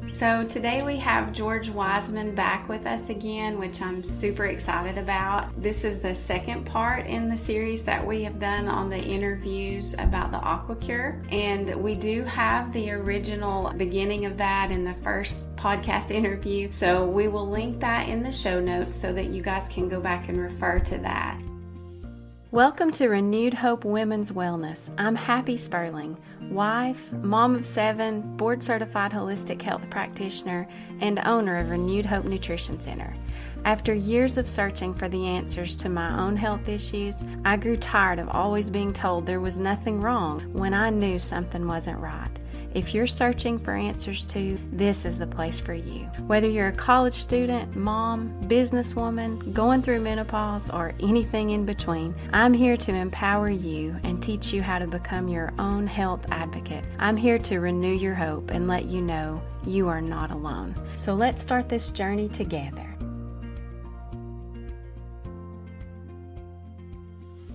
So today we have George Wiseman back with us again, which I'm super excited about. This is the second part in the series that we have done on the interviews about the AquaCure. And we do have the original beginning of that in the first podcast interview. So we will link that in the show notes so that you guys can go back and refer to that. Welcome to Renewed Hope Women's Wellness. I'm Happy Sperling, wife, mom of 7, board-certified holistic health practitioner, and owner of Renewed Hope Nutrition Center. After years of searching for the answers to my own health issues, I grew tired of always being told there was nothing wrong when I knew something wasn't right. If you're searching for answers too, this is the place for you. Whether you're a college student, mom, businesswoman, going through menopause, or anything in between, I'm here to empower you and teach you how to become your own health advocate. I'm here to renew your hope and let you know you are not alone. So let's start this journey together.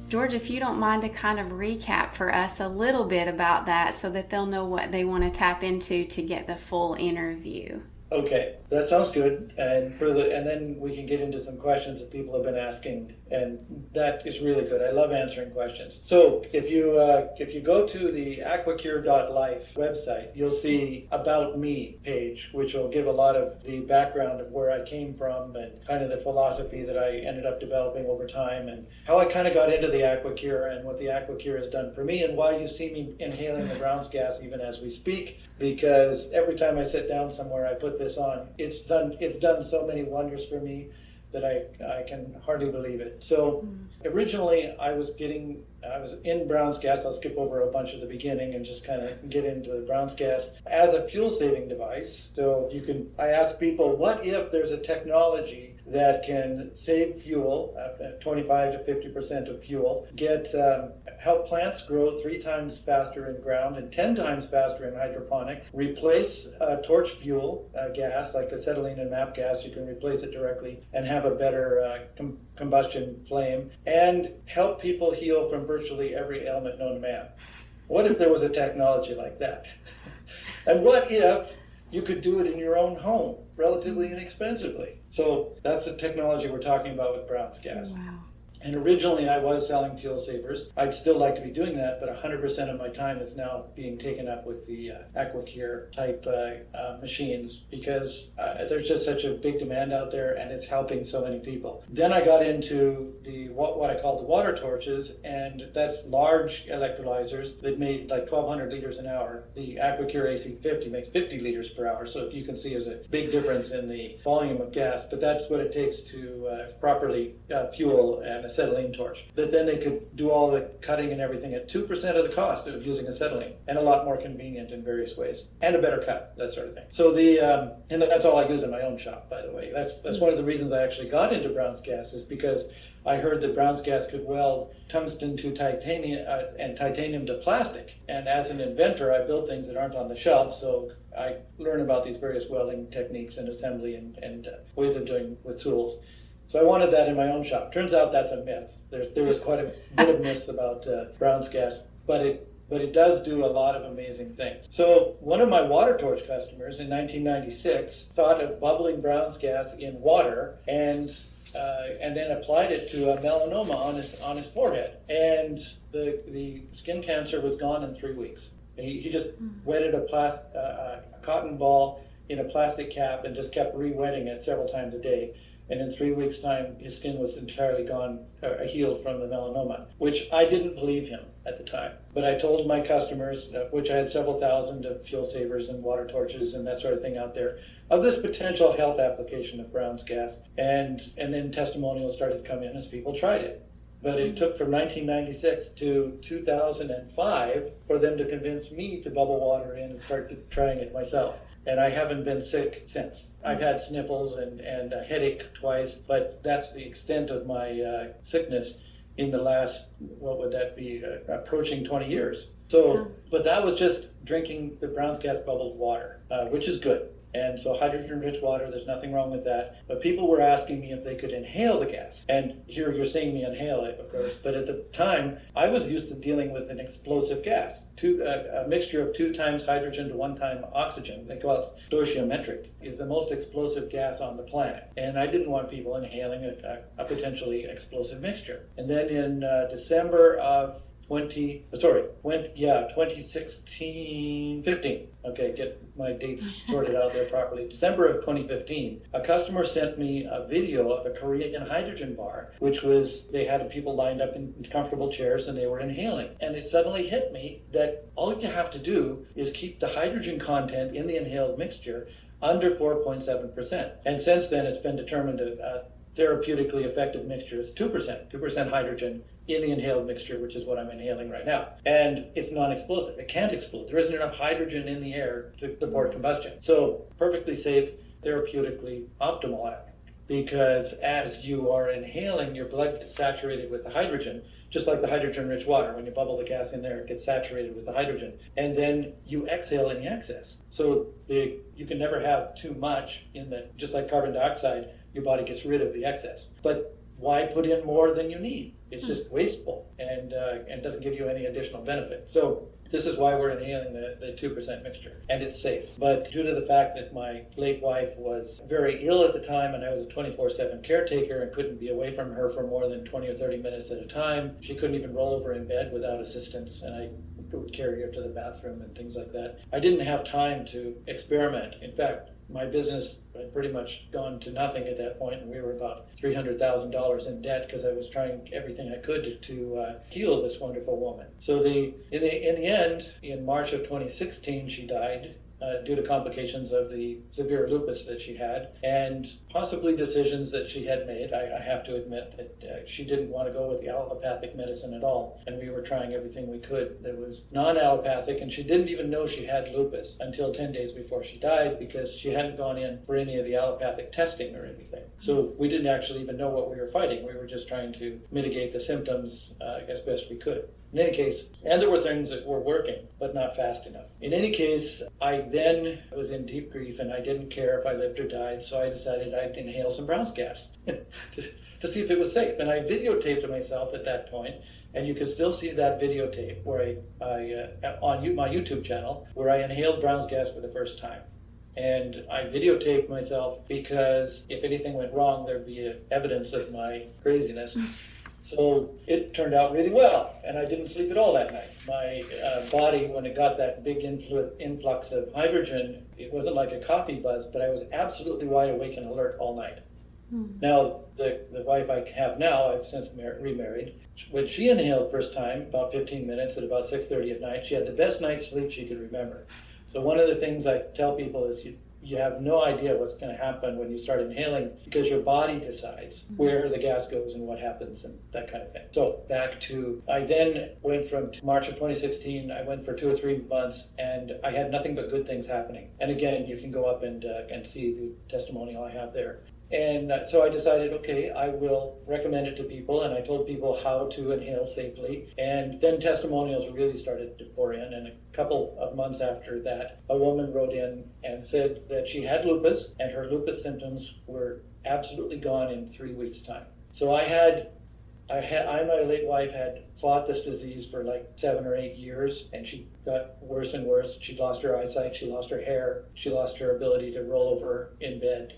George, if you don't mind to kind of recap for us a little bit about that so that they'll know what they want to tap into to get the full interview. Okay, that sounds good. And then we can get into some questions that people have been asking, and that is really good. I love answering questions. So if you go to the aquacure.life website, you'll see About Me page, which will give a lot of the background of where I came from and kind of the philosophy that I ended up developing over time and how I kind of got into the AquaCure and what the AquaCure has done for me and why you see me inhaling the Brown's gas even as we speak, because every time I sit down somewhere I put this on. It's done so many wonders for me that I can hardly believe it. So originally I was in Brown's gas. I'll skip over a bunch of the beginning and just kind of get into the Brown's gas as a fuel saving device. So I ask people, what if there's a technology that can save fuel, 25 to 50% of fuel, help plants grow 3 times faster in ground and 10 times faster in hydroponics, replace torch fuel gas like acetylene and MAP gas, you can replace it directly and have a better combustion flame, and help people heal from virtually every ailment known to man. What if there was a technology like that? And what if you could do it in your own home relatively inexpensively? So that's the technology we're talking about with Brown's gas. Wow. And originally I was selling fuel savers. I'd still like to be doing that, but 100% of my time is now being taken up with the AquaCure type machines because there's just such a big demand out there and it's helping so many people. Then I got into what I call the water torches, and that's large electrolyzers that made like 1,200 liters an hour. The AquaCure AC50 makes 50 liters per hour, so you can see there's a big difference in the volume of gas, but that's what it takes to properly fuel an acetylene torch. But then they could do all the cutting and everything at 2% of the cost of using acetylene, and a lot more convenient in various ways, and a better cut, that sort of thing. So and that's all I use in my own shop, by the way. That's one of the reasons I actually got into Brown's gas, is because I heard that Brown's gas could weld tungsten to titanium and titanium to plastic. And as an inventor, I build things that aren't on the shelf, so I learn about these various welding techniques and assembly and ways of doing with tools. So I wanted that in my own shop. Turns out that's a myth. There was quite a bit of myths about Brown's gas, but it does do a lot of amazing things. So one of my water torch customers in 1996 thought of bubbling Brown's gas in water and then applied it to a melanoma on his forehead, and the skin cancer was gone in 3 weeks. He just wetted a cotton ball in a plastic cap and just kept re-wetting it several times a day. And in 3 weeks' time, his skin was entirely gone, healed from the melanoma, which I didn't believe him at the time. But I told my customers, which I had several thousand of fuel savers and water torches and that sort of thing out there, of this potential health application of Brown's gas. And then testimonials started to come in as people tried it. But it took from 1996 to 2005 for them to convince me to bubble water in and start trying it myself. And I haven't been sick since. I've had sniffles and a headache twice, but that's the extent of my sickness in the last, what would that be, approaching 20 years. So, but that was just drinking the Brown's gas bubbled water, which is good. And so hydrogen-rich water, there's nothing wrong with that. But people were asking me if they could inhale the gas. And here you're seeing me inhale it, of course. But at the time, I was used to dealing with an explosive gas, a mixture of 2 times hydrogen to 1 time oxygen. They call it stoichiometric. Is the most explosive gas on the planet. And I didn't want people inhaling a potentially explosive mixture. And then in December of 2015. Okay, get my dates sorted out there properly. December of 2015, a customer sent me a video of a Korean hydrogen bar, which was, they had people lined up in comfortable chairs and they were inhaling. And it suddenly hit me that all you have to do is keep the hydrogen content in the inhaled mixture under 4.7%. And since then, it's been determined a therapeutically effective mixture is 2% hydrogen in the inhaled mixture, which is what I'm inhaling right now. And it's non-explosive. It can't explode. There isn't enough hydrogen in the air to support combustion. So perfectly safe, therapeutically optimal, because as you are inhaling, your blood gets saturated with the hydrogen, just like the hydrogen-rich water. When you bubble the gas in there, it gets saturated with the hydrogen. And then you exhale any excess. So you can never have too much in the, just like carbon dioxide, your body gets rid of the excess. But why put in more than you need? It's just wasteful and doesn't give you any additional benefit. So this is why we're inhaling the 2% mixture, and it's safe. But due to the fact that my late wife was very ill at the time and I was a 24/7 caretaker and couldn't be away from her for more than 20 or 30 minutes at a time, she couldn't even roll over in bed without assistance, and I would carry her to the bathroom and things like that. I didn't have time to experiment. In fact, my business had pretty much gone to nothing at that point, and we were about $300,000 in debt because I was trying everything I could to heal this wonderful woman. So in the end, in March of 2016, she died due to complications of the severe lupus that she had, and possibly decisions that she had made. I have to admit that she didn't want to go with the allopathic medicine at all, and we were trying everything we could that was non-allopathic, and she didn't even know she had lupus until 10 days before she died because she hadn't gone in for any of the allopathic testing or anything. So we didn't actually even know what we were fighting. We were just trying to mitigate the symptoms as best we could. In any case, and there were things that were working, but not fast enough. In any case, I then was in deep grief and I didn't care if I lived or died, so I decided I'd inhale some Brown's gas to see if it was safe. And I videotaped myself at that point, and you can still see that videotape where on my YouTube channel, where I inhaled Brown's gas for the first time. And I videotaped myself because if anything went wrong, there'd be evidence of my craziness. So it turned out really well, and I didn't sleep at all that night. My body, when it got that big influx of hydrogen, it wasn't like a coffee buzz, but I was absolutely wide awake and alert all night. Now, the wife I have now, I've since remarried. When she inhaled first time, about 15 minutes at about 6:30 at night, she had the best night's sleep she could remember. So one of the things I tell people is you have no idea what's going to happen when you start inhaling because your body decides where the gas goes and what happens and that kind of thing. So I then went from March of 2016, I went for 2 or 3 months and I had nothing but good things happening. And again, you can go up and see the testimonial I have there. And so I decided, okay, I will recommend it to people, and I told people how to inhale safely. And then testimonials really started to pour in, and a couple of months after that, a woman wrote in and said that she had lupus, and her lupus symptoms were absolutely gone in 3 weeks' time. So my late wife had fought this disease for like 7 or 8 years, and she got worse and worse. She lost her eyesight, she lost her hair, she lost her ability to roll over in bed.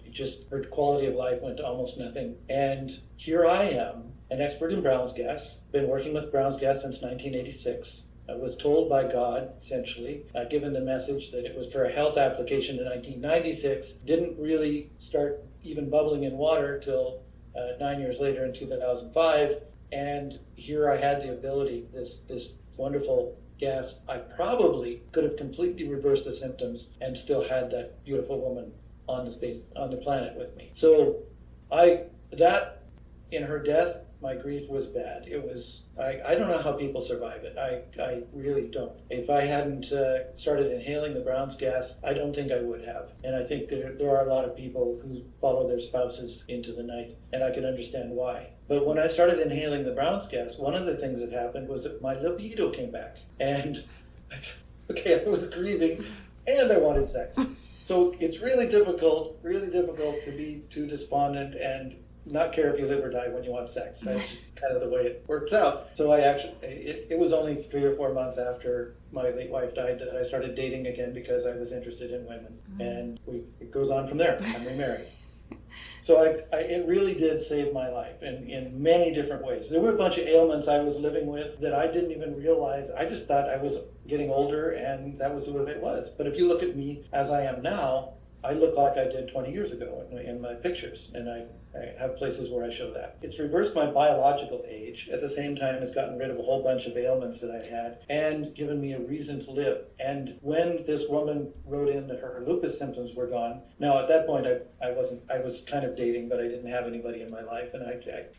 Her quality of life went to almost nothing. And here I am, an expert in Brown's gas, been working with Brown's gas since 1986. I was told by God, essentially, given the message that it was for a health application in 1996, didn't really start even bubbling in water till 9 years later in 2005, and here I had the ability, this wonderful gas. I probably could have completely reversed the symptoms and still had that beautiful woman on the planet with me. So in her death, my grief was bad. It was, I don't know how people survive it. I really don't. If I hadn't started inhaling the Brown's gas, I don't think I would have. And I think there are a lot of people who follow their spouses into the night, and I can understand why. But when I started inhaling the Brown's gas, one of the things that happened was that my libido came back. And, okay, I was grieving, and I wanted sex. So it's really difficult to be too despondent and not care if you live or die when you want sex. That's kind of the way it works out. So it was only 3 or 4 months after my late wife died that I started dating again because I was interested in women. And it goes on from there. I'm remarried. So it really did save my life in many different ways. There were a bunch of ailments I was living with that I didn't even realize. I just thought I was getting older and that was the way it was. But if you look at me as I am now, I look like I did 20 years ago in my pictures, and I have places where I show that. It's reversed my biological age, at the same time as gotten rid of a whole bunch of ailments that I had, and given me a reason to live. And when this woman wrote in that her lupus symptoms were gone, now at that point I was kind of dating, but I didn't have anybody in my life, and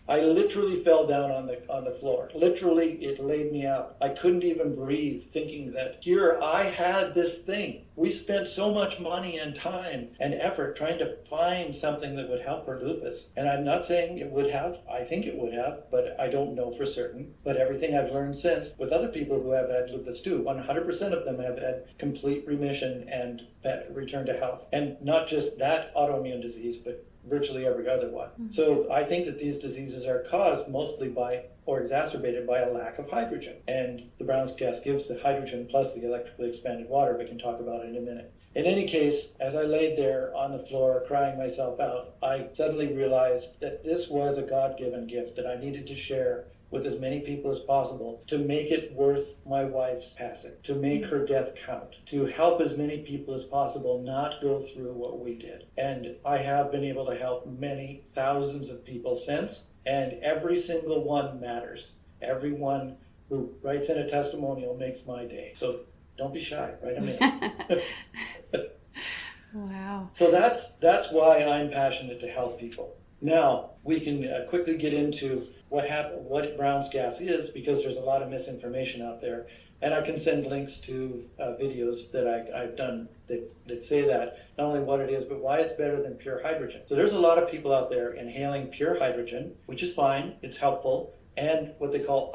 I literally fell down on the floor. Literally, it laid me out. I couldn't even breathe, thinking that here I had this thing. We spent so much money and time and effort trying to find something that would help her lupus. And I'm not saying it would have. I think it would have, but I don't know for certain. But everything I've learned since with other people who have had lupus too, 100% of them have had complete remission and return to health. And not just that autoimmune disease, but virtually every other one. Mm-hmm. So I think that these diseases are caused mostly by or exacerbated by a lack of hydrogen. And the Brown's gas gives the hydrogen plus the electrically expanded water. We can talk about it in a minute. In any case, as I laid there on the floor crying myself out, I suddenly realized that this was a God-given gift that I needed to share with as many people as possible to make it worth my wife's passing, to make her death count, to help as many people as possible not go through what we did. And I have been able to help many thousands of people since, and every single one matters. Everyone who writes in a testimonial makes my day. So don't be shy, write them in. Wow. So that's why I'm passionate to help people. Now, we can quickly get into what Brown's gas is, because there's a lot of misinformation out there. And I can send links to videos that I've done that say that, not only what it is, but why it's better than pure hydrogen. So there's a lot of people out there inhaling pure hydrogen, which is fine, it's helpful, and what I call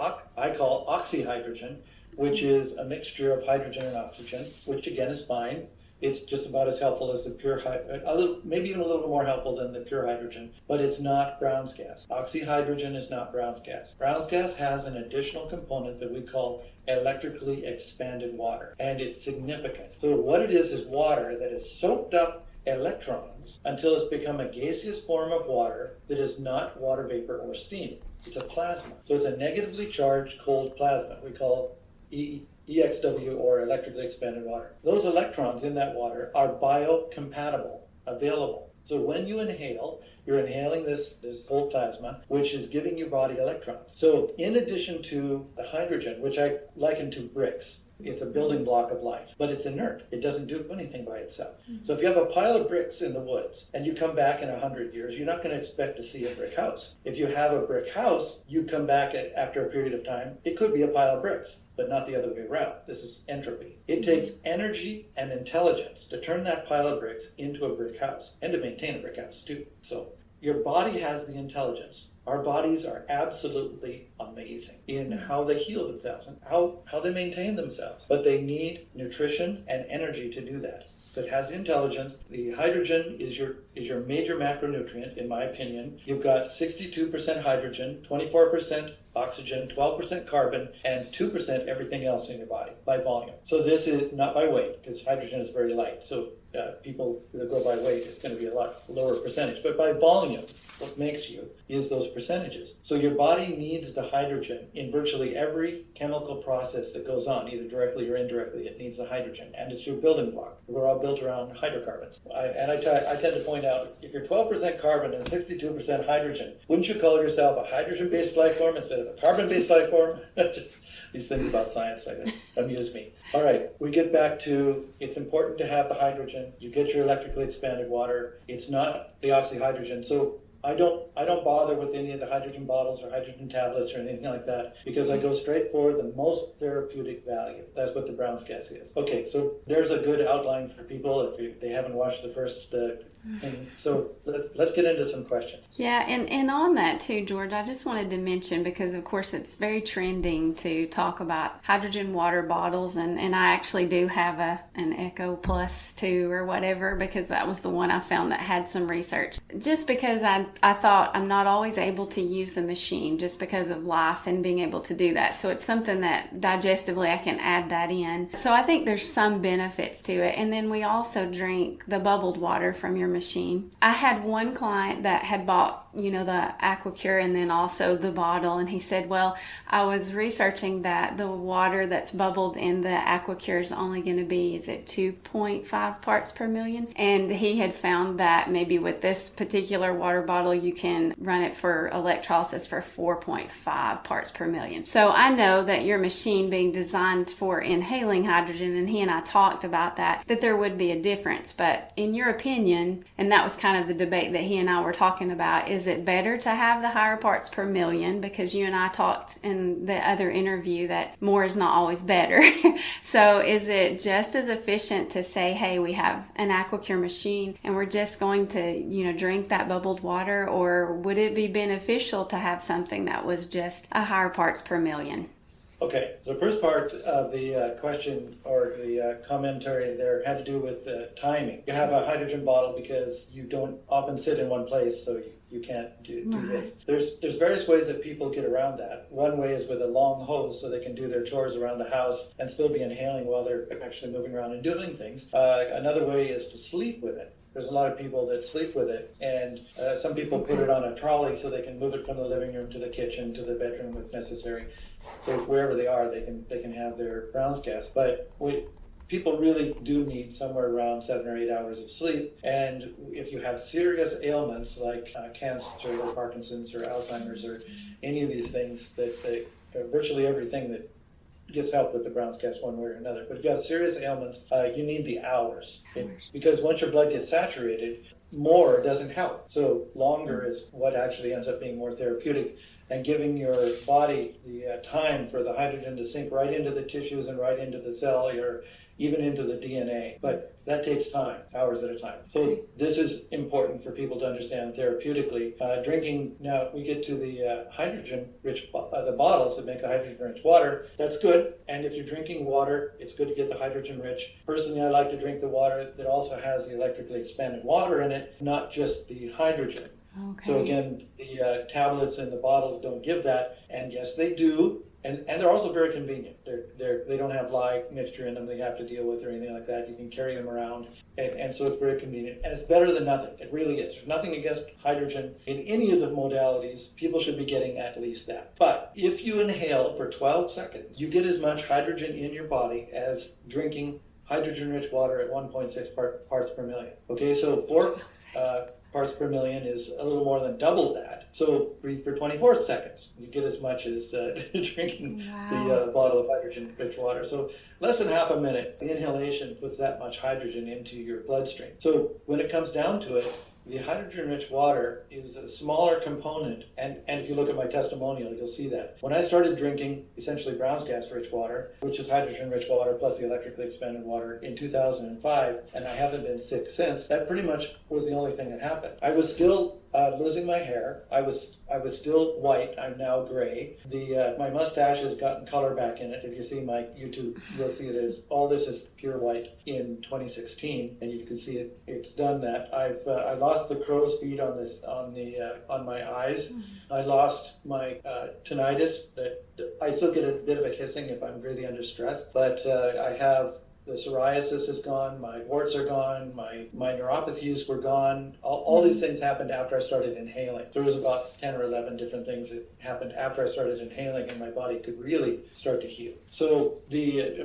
oxyhydrogen, which is a mixture of hydrogen and oxygen, which again is fine. It's just about as helpful as the pure hydrogen, maybe even a little bit more helpful than the pure hydrogen, but it's not Brown's gas. Oxyhydrogen is not Brown's gas. Brown's gas has an additional component that we call electrically expanded water, and it's significant. So what it is water that has soaked up electrons until it's become a gaseous form of water that is not water vapor or steam. It's a plasma. So it's a negatively charged cold plasma. We call EXW, or electrically expanded water. Those electrons in that water are biocompatible, available. So when you inhale, you're inhaling this cold plasma, which is giving your body electrons. So in addition to the hydrogen, which I liken to bricks, it's a building block of life, but it's inert. It doesn't do anything by itself. Mm-hmm. So if you have a pile of bricks in the woods and you come back in 100 years, you're not going to expect to see a brick house. If you have a brick house, you come back after a period of time, it could be a pile of bricks, but not the other way around. This is entropy. It takes energy and intelligence to turn that pile of bricks into a brick house, and to maintain a brick house too. So your body has the intelligence. Our bodies are absolutely amazing in how they heal themselves and how they maintain themselves. But they need nutrition and energy to do that. So it has intelligence. The hydrogen is your major macronutrient, in my opinion. You've got 62% hydrogen, 24% oxygen, 12% carbon, and 2% everything else in your body by volume. So this is not by weight, because hydrogen is very light. So people that go by weight, it's going to be a lot lower percentage. But by volume, what makes you is those percentages. So your body needs the hydrogen in virtually every chemical process that goes on, either directly or indirectly. It needs the hydrogen, and it's your building block. We're all built around hydrocarbons. I tend to point out, if you're 12% carbon and 62% hydrogen, wouldn't you call yourself a hydrogen-based life form instead of a carbon-based life form? Just these things about science amuse me. All right, we get back to, it's important to have the hydrogen. You get your electrically expanded water. It's not the oxyhydrogen. So I don't bother with any of the hydrogen bottles or hydrogen tablets or anything like that because I go straight for the most therapeutic value. That's what the Brown's gas is. Okay, so there's a good outline for people if they haven't watched the first thing. So let's get into some questions. Yeah, and on that too, George, I just wanted to mention, because of course it's very trending to talk about hydrogen water bottles, and I actually do have an Echo Plus 2 or whatever, because that was the one I found that had some research. Just because I thought I'm not always able to use the machine just because of life and being able to do that. So it's something that digestively I can add that in. So I think there's some benefits to it. And then we also drink the bubbled water from your machine. I had one client that had bought, the AquaCure and then also the bottle, and he said, well, I was researching that the water that's bubbled in the AquaCure is only going to be, is it 2.5 parts per million? And he had found that maybe with this particular water bottle you can run it for electrolysis for 4.5 parts per million. So I know that your machine being designed for inhaling hydrogen, and he and I talked about that there would be a difference. But in your opinion, and that was kind of the debate that he and I were talking about, is it better to have the higher parts per million? Because you and I talked in the other interview that more is not always better. So is it just as efficient to say, hey, we have an AquaCure machine and we're just going to, drink that bubbled water, or would it be beneficial to have something that was just a higher parts per million? Okay, so the first part of the question or the commentary there had to do with timing. You have a hydrogen bottle because you don't often sit in one place, so you can't do this. There's various ways that people get around that. One way is with a long hose so they can do their chores around the house and still be inhaling while they're actually moving around and doing things. Another way is to sleep with it. There's a lot of people that sleep with it, and some people put it on a trolley so they can move it from the living room to the kitchen to the bedroom if necessary. So wherever they are, they can have their Brown's gas. But people really do need somewhere around 7 or 8 hours of sleep. And if you have serious ailments like cancer or Parkinson's or Alzheimer's or any of these things, that virtually everything that gets help with the Brown's gas one way or another. But if you have serious ailments, you need the hours. Because once your blood gets saturated, more doesn't help. So longer is what actually ends up being more therapeutic, and giving your body the time for the hydrogen to sink right into the tissues and right into the cell, or even into the DNA. But that takes time, hours at a time. So this is important for people to understand therapeutically. Drinking, now we get to the hydrogen-rich, the bottles that make a hydrogen-rich water. That's good. And if you're drinking water, it's good to get the hydrogen-rich. Personally, I like to drink the water that also has the electrically expanded water in it, not just the hydrogen. Okay. So again, the tablets and the bottles don't give that, and yes, they do, and they're also very convenient. They don't have lye mixture in them that you have to deal with or anything like that. You can carry them around, and so it's very convenient, and it's better than nothing. It really is. There's nothing against hydrogen in any of the modalities. People should be getting at least that. But if you inhale for 12 seconds, you get as much hydrogen in your body as drinking hydrogen-rich water at 1.6 parts per million. Okay, so 4 parts per million is a little more than double that. So breathe for 24 seconds. You get as much as drinking the bottle of hydrogen-rich water. So less than half a minute, the inhalation puts that much hydrogen into your bloodstream. So when it comes down to it, the hydrogen-rich water is a smaller component, and if you look at my testimonial, you'll see that. When I started drinking essentially Brown's gas-rich water, which is hydrogen-rich water plus the electrically expanded water, in 2005, and I haven't been sick since, that pretty much was the only thing that happened. I was still losing my hair. I was still white. I'm now gray. My mustache has gotten color back in it. If you see my YouTube, you'll see all this is pure white in 2016, and you can see it's done that. I lost the crow's feet on my eyes. Mm-hmm. I lost my tinnitus. I still get a bit of a hissing if I'm really under stress, but I have. The psoriasis is gone, my warts are gone, my neuropathies were gone. All these things happened after I started inhaling. There was about 10 or 11 different things that happened after I started inhaling, and my body could really start to heal. So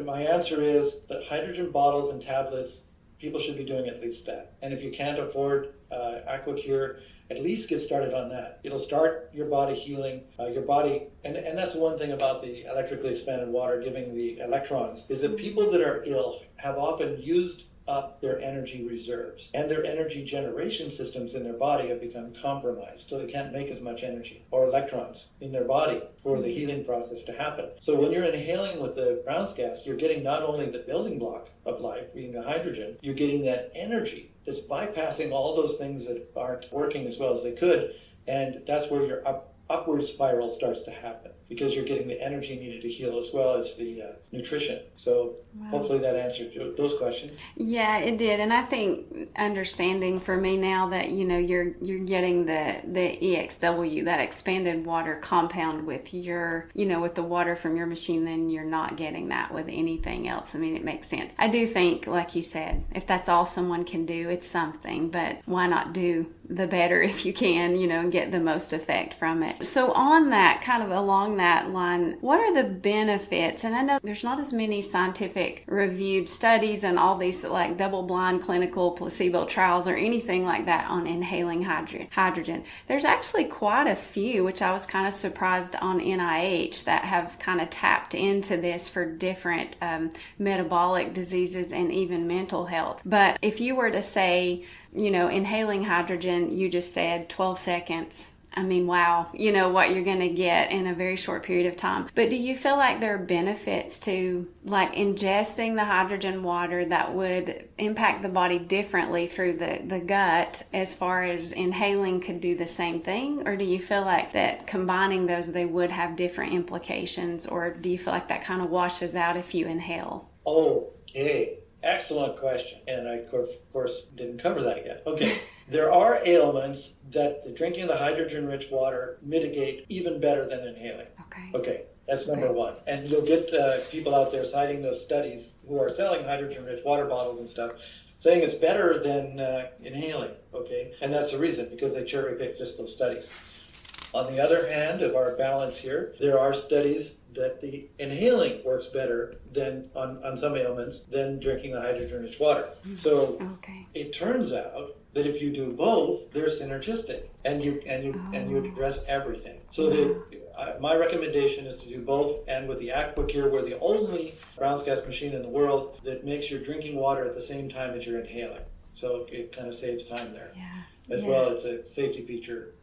my answer is that hydrogen bottles and tablets, people should be doing at least that. And if you can't afford AquaCure, at least get started on that. It'll start your body healing, your body, and that's the one thing about the electrically expanded water giving the electrons, is that people that are ill have often used up their energy reserves. And their energy generation systems in their body have become compromised, so they can't make as much energy or electrons in their body for the healing process to happen. So when you're inhaling with the brown gas, you're getting not only the building block of life, being the hydrogen, you're getting that energy that's bypassing all those things that aren't working as well as they could, and that's where your upward spiral starts to happen, because you're getting the energy needed to heal as well as the nutrition. So hopefully that answered those questions. Yeah, it did. And I think understanding for me now that, you're getting the EXW, that expanded water compound with your, with the water from your machine, then you're not getting that with anything else. I mean, it makes sense. I do think, like you said, if that's all someone can do, it's something, but why not do the better if you can, and get the most effect from it. So on that, kind of along that line, what are the benefits? And I know there's not as many scientific reviewed studies and all these like double-blind clinical placebo trials or anything like that on inhaling hydrogen. There's actually quite a few, which I was kind of surprised on NIH, that have kind of tapped into this for different metabolic diseases and even mental health. But if you were to say, inhaling hydrogen, you just said 12 seconds. I mean, wow, what you're going to get in a very short period of time. But do you feel like there are benefits to like ingesting the hydrogen water that would impact the body differently through the gut, as far as inhaling could do the same thing? Or do you feel like that combining those, they would have different implications? Or do you feel like that kind of washes out if you inhale? Okay. Excellent question. And I, of course, didn't cover that yet. Okay. There are ailments that the drinking the hydrogen-rich water mitigate even better than inhaling. Okay. That's number one. And you'll get people out there citing those studies who are selling hydrogen-rich water bottles and stuff, saying it's better than inhaling. Okay. And that's the reason, because they cherry-pick just those studies. On the other hand of our balance here, there are studies that the inhaling works better than on some ailments than drinking the hydrogen-rich water. So it turns out that if you do both, they're synergistic, and you address everything. So my recommendation is to do both, and with the AquaCure, we're the only brown gas machine in the world that makes your drinking water at the same time as you're inhaling. So it kind of saves time there. As well, it's a safety feature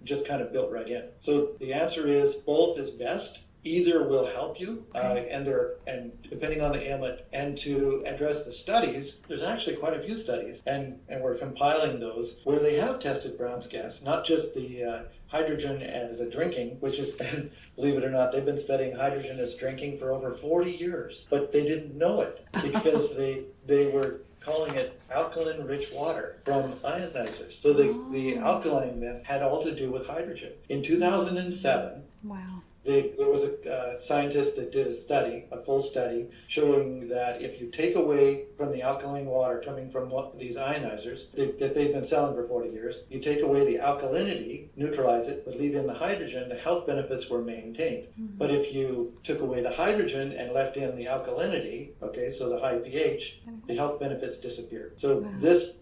just kind of built right in. So the answer is both is best. Either will help you, and depending on the ailment. And to address the studies, there's actually quite a few studies, and we're compiling those where they have tested brown gas, not just the hydrogen as a drinking, which is, believe it or not, they've been studying hydrogen as drinking for over 40 years, but they didn't know it because they were calling it alkaline-rich water from ionizers. So the alkaline myth had all to do with hydrogen. In 2007, there was a scientist that did a full study, showing that if you take away from the alkaline water coming from these ionizers that they've been selling for 40 years, you take away the alkalinity, neutralize it, but leave in the hydrogen, the health benefits were maintained. But if you took away the hydrogen and left in the alkalinity, so the high pH, the health benefits disappeared. So this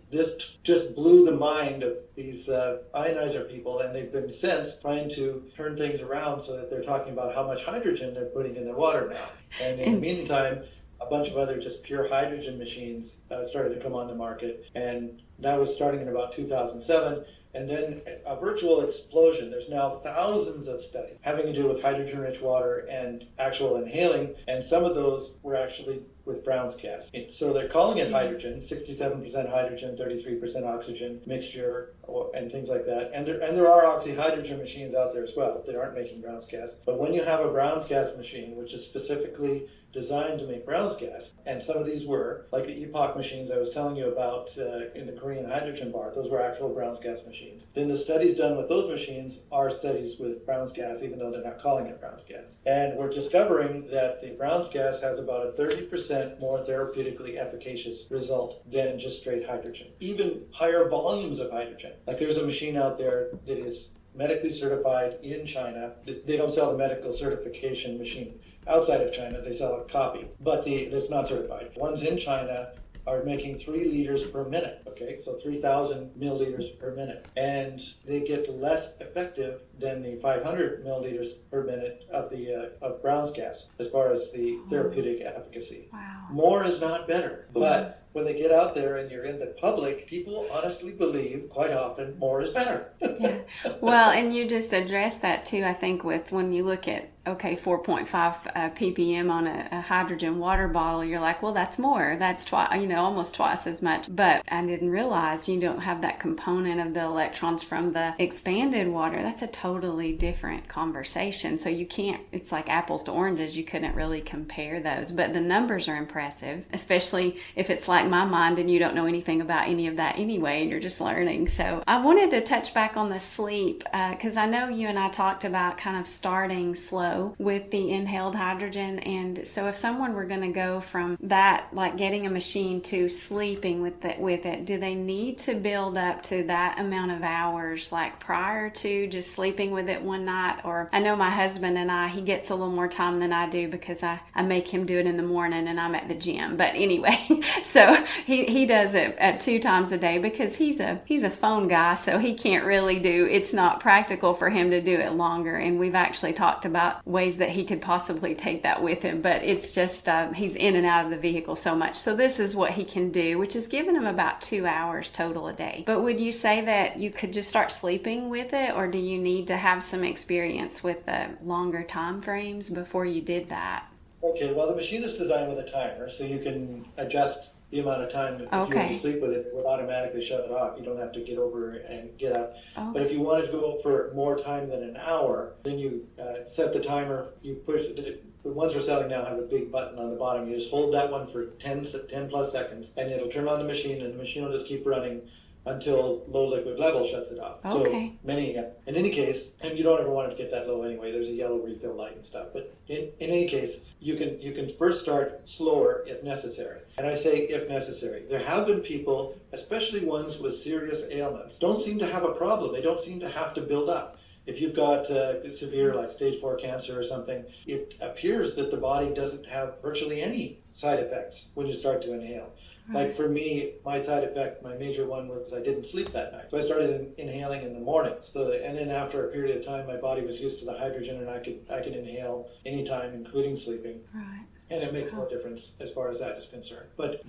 just blew the mind of these ionizer people, and they've been since trying to turn things around so that they're talking about how much hydrogen they're putting in their water now. And in the meantime, a bunch of other just pure hydrogen machines started to come on the market, and that was starting in about 2007. And then a virtual explosion. There's now thousands of studies having to do with hydrogen-rich water and actual inhaling, and some of those were actually with brown gas. So they're calling it hydrogen, 67% hydrogen, 33% oxygen mixture, and things like that. And there are oxyhydrogen machines out there as well that aren't making brown gas. But when you have a brown gas machine, which is specifically designed to make brown gas, and some of these were, like the Epoch machines I was telling you about in the Korean hydrogen bar, those were actual brown gas machines. Then the studies done with those machines are studies with brown gas, even though they're not calling it brown gas. And we're discovering that the brown gas has about a 30% more therapeutically efficacious result than just straight hydrogen. Even higher volumes of hydrogen. Like there's a machine out there that is medically certified in China. They don't sell the medical certification machine outside of China. They sell a copy, but it's not certified. Ones in China are making 3 liters per minute, so 3,000 milliliters per minute. And they get less effective than the 500 milliliters per minute of brown gas as far as the therapeutic efficacy. Wow. More is not better, but when they get out there and you're in the public, people honestly believe quite often more is better. Yeah. Well, and you just addressed that too, I think, with when you look at, 4.5 ppm on a hydrogen water bottle, you're like, well, that's more. That's twice, almost twice as much. But I didn't realize you don't have that component of the electrons from the expanded water. That's a totally different conversation. So you can't, it's like apples to oranges. You couldn't really compare those. But the numbers are impressive, especially if it's like my mind and you don't know anything about any of that anyway, and you're just learning. So I wanted to touch back on the sleep because I know you and I talked about kind of starting slow with the inhaled hydrogen. And so if someone were going to go from that, like getting a machine, to sleeping with it, do they need to build up to that amount of hours like prior to just sleeping with it one night? Or I know my husband and he gets a little more time than I do because I make him do it in the morning and I'm at the gym. But anyway, so he does it at 2 times a day because he's a phone guy, so he can't really it's not practical for him to do it longer. And we've actually talked about ways that he could possibly take that with him, but it's just he's in and out of the vehicle so much. So this is what he can do, which is giving him about 2 hours total a day. But would you say that you could just start sleeping with it, or do you need to have some experience with the longer time frames before you did that? Okay, well, the machine is designed with a timer, so you can adjust the amount of time. If you want to sleep with it, it will automatically shut it off. You don't have to get over and get up. Okay. But if you wanted to go for more time than an hour, then you set the timer. You push it. The ones we're selling now have a big button on the bottom. You just hold that one for 10 plus seconds, and it'll turn on the machine, and the machine will just keep running until low liquid level shuts it off. Okay. So in any case, and you don't ever want it to get that low anyway, there's a yellow refill light and stuff, but in any case, you can first start slower if necessary. And I say if necessary. There have been people, especially ones with serious ailments, don't seem to have a problem. They don't seem to have to build up. If you've got severe, like stage 4 cancer or something, it appears that the body doesn't have virtually any side effects when you start to inhale. Like for me, my side effect, my major one, was I didn't sleep that night. So I started inhaling in the morning. And then after a period of time, my body was used to the hydrogen, and I could inhale anytime, including sleeping. Right. And it makes no difference as far as that is concerned. But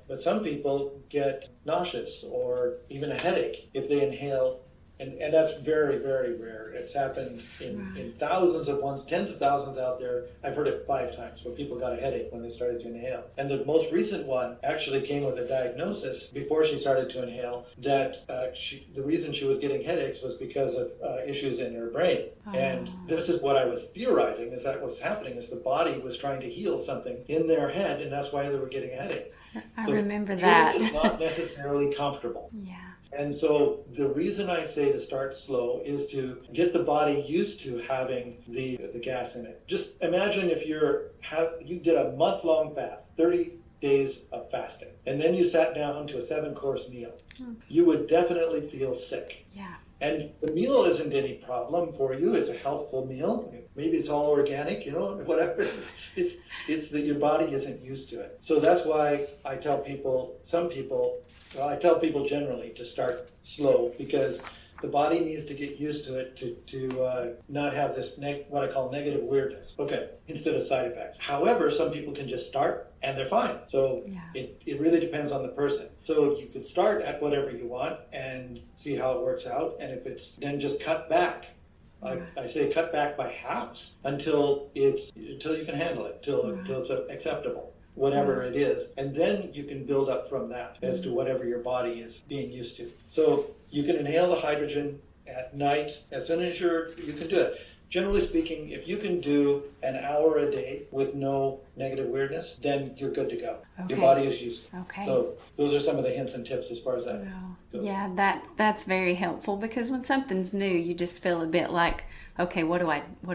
but some people get nauseous or even a headache if they inhale. And that's very, very rare. It's happened in thousands of ones, tens of thousands out there. I've heard it 5 times where people got a headache when they started to inhale. And the most recent one actually came with a diagnosis before she started to inhale that the reason she was getting headaches was because of issues in her brain. Oh. And this is what I was theorizing, is that what's happening is the body was trying to heal something in their head, and that's why they were getting a headache. I remember that. It's not necessarily comfortable. Yeah. And so the reason I say to start slow is to get the body used to having the gas in it. Just imagine if you did a month-long fast, 30 days of fasting, and then you sat down to a 7-course meal. You would definitely feel sick. Yeah. And the meal isn't any problem for you. It's a healthful meal. Maybe it's all organic, whatever. It's that your body isn't used to it. So that's why I tell people, I tell people generally to start slow, because the body needs to get used to it to not have this what I call negative weirdness. Okay, instead of side effects. However, some people can just start and they're fine. So it really depends on the person. So you could start at whatever you want and see how it works out. And if it's then just cut back. I say cut back by halves until you can handle it, till it's acceptable, whatever it is. And then you can build up from that as to whatever your body is being used to. So you can inhale the hydrogen at night as soon as you can do it. Generally speaking, if you can do an hour a day with no negative weirdness, then you're good to go. Okay. Your body is used to it. Okay. So those are some of the hints and tips as far as that goes. Yeah, that's very helpful, because when something's new, you just feel a bit like, okay, what do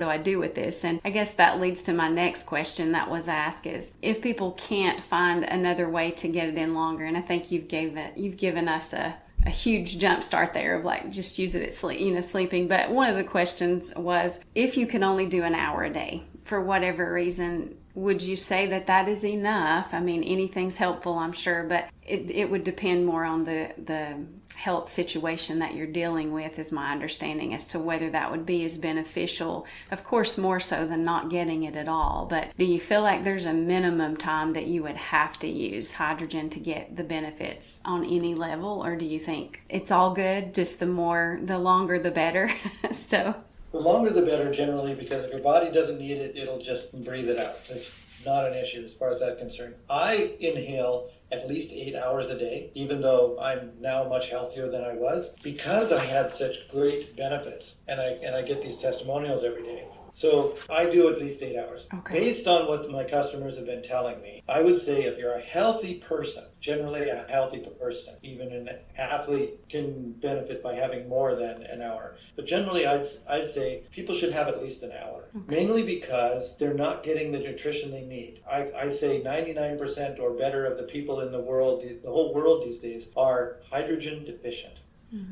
I do with this? And I guess that leads to my next question that was asked, is if people can't find another way to get it in longer, and I think you've given us a huge jump start there of like just use it at sleeping. But one of the questions was, if you can only do an hour a day for whatever reason, would you say that that is enough? I mean, anything's helpful, I'm sure, but it would depend more on the health situation that you're dealing with, is my understanding, as to whether that would be as beneficial, of course, more so than not getting it at all. But do you feel like there's a minimum time that you would have to use hydrogen to get the benefits on any level, or do you think it's all good, just the longer the better? So the longer the better generally, because if your body doesn't need it, it'll just breathe it out. It's not an issue as far as that's concerned. I inhale at least 8 hours a day, even though I'm now much healthier than I was, because I had such great benefits, and I get these testimonials every day. So I do at least 8 hours. Okay. Based on what my customers have been telling me, I would say if you're a healthy person, generally a healthy person, even an athlete can benefit by having more than an hour. But generally I'd say people should have at least an hour, mainly because they're not getting the nutrition they need. I'd say 99% or better of the people in the world, the whole world these days, are hydrogen deficient.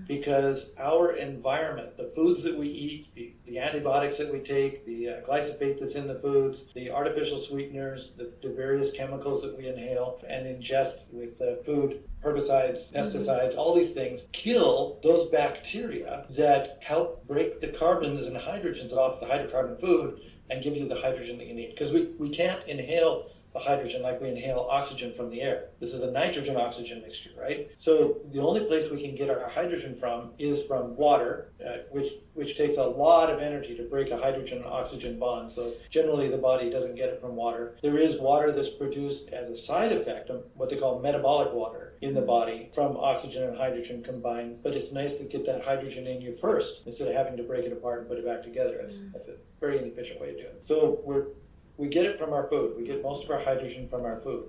Because our environment, the foods that we eat, the antibiotics that we take, the glyphosate that's in the foods, the artificial sweeteners, the various chemicals that we inhale and ingest with food, herbicides, pesticides, all these things kill those bacteria that help break the carbons and hydrogens off the hydrocarbon food and give you the hydrogen that you need. Because we can't inhale the hydrogen like we inhale oxygen from the air. This is a nitrogen-oxygen mixture, right? So the only place we can get our hydrogen from is from water, which takes a lot of energy to break a hydrogen-oxygen bond. So generally the body doesn't get it from water. There is water that's produced as a side effect of what they call metabolic water in the body from oxygen and hydrogen combined. But it's nice to get that hydrogen in you first instead of having to break it apart and put it back together. That's a very inefficient way to do it. So we get it from our food. We get most of our hydrogen from our food.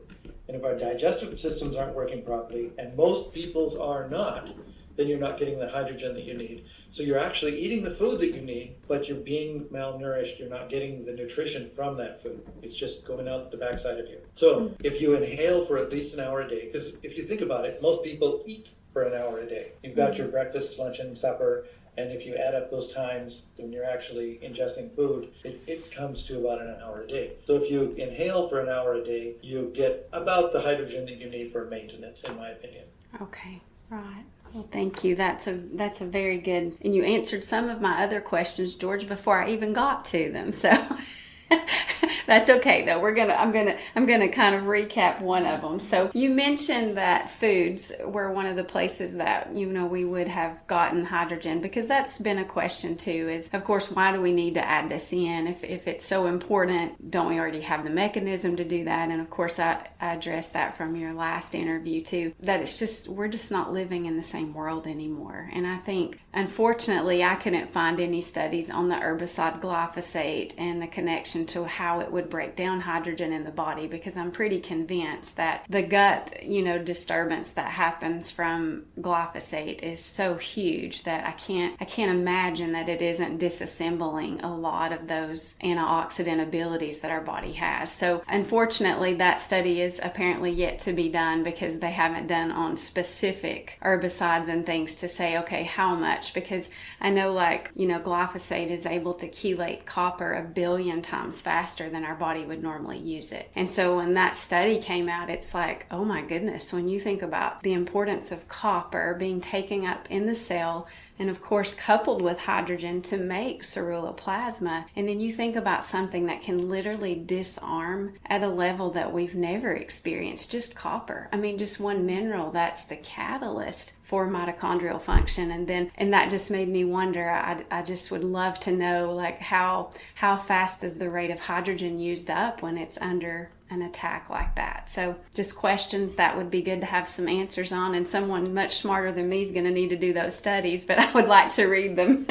And if our digestive systems aren't working properly, and most people's are not, then you're not getting the hydrogen that you need. So you're actually eating the food that you need, but you're being malnourished. You're not getting the nutrition from that food. It's just going out the backside of you. So if you inhale for at least an hour a day, because if you think about it, most people eat for an hour a day. You've got your breakfast, lunch, and supper. And if you add up those times when you're actually ingesting food, it comes to about an hour a day. So if you inhale for an hour a day, you get about the hydrogen that you need for maintenance, in my opinion. Okay, right. Well, thank you. That's a very good, and you answered some of my other questions, George, before I even got to them. So that's okay though. I'm gonna kind of recap one of them. So you mentioned that foods were one of the places that we would have gotten hydrogen, because that's been a question too. Is of course, why do we need to add this in if it's so important? Don't we already have the mechanism to do that? And of course, I addressed that from your last interview too. That we're just not living in the same world anymore. And I think, unfortunately, I couldn't find any studies on the herbicide glyphosate and the connection to how it would break down hydrogen in the body, because I'm pretty convinced that the gut, disturbance that happens from glyphosate is so huge that I can't imagine that it isn't disassembling a lot of those antioxidant abilities that our body has. So unfortunately, that study is apparently yet to be done, because they haven't done on specific herbicides and things to say, okay, how much? Because I know glyphosate is able to chelate copper 1 billion times faster than our body would normally use it. And so when that study came out, it's like, oh my goodness, when you think about the importance of copper being taken up in the cell, and of course coupled with hydrogen to make ceruloplasma, and then you think about something that can literally disarm at a level that we've never experienced, just copper. I mean, just one mineral that's the catalyst for mitochondrial function. And that just made me wonder, I just would love to know how fast is the rate of hydrogen used up when it's under an attack like that. So just questions that would be good to have some answers on, and someone much smarter than me is going to need to do those studies, but I would like to read them.